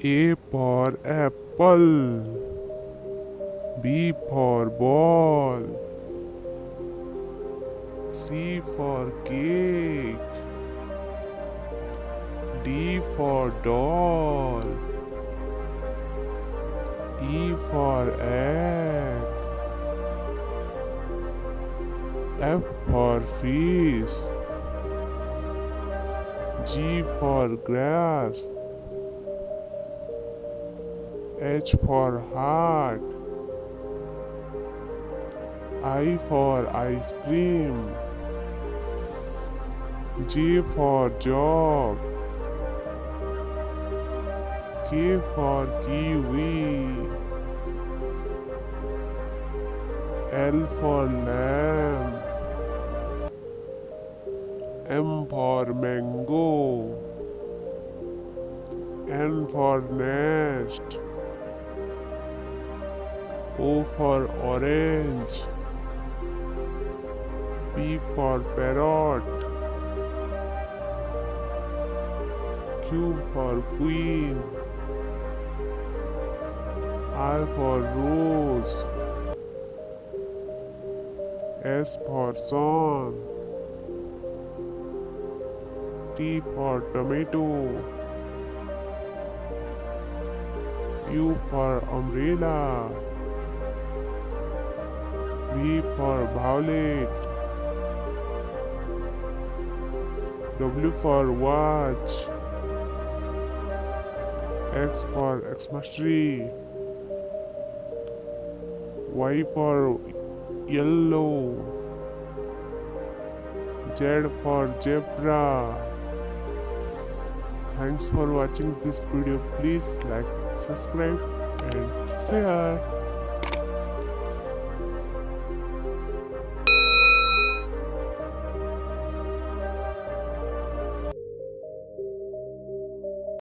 A for apple. B for ball. C for cake. D for doll. E for egg. F for fish. G for grass. H for heart. I for ice cream. J for job. K for kiwi. L for lamb. M for mango. N for nest. O for orange. P for parrot. Q for queen. R for rose. S for sun. T for tomato. U for umbrella. V for violet. W for watch. X for Xmas tree. Y for yellow. Z for zebra. Thanks for watching this video. Please like, subscribe and share.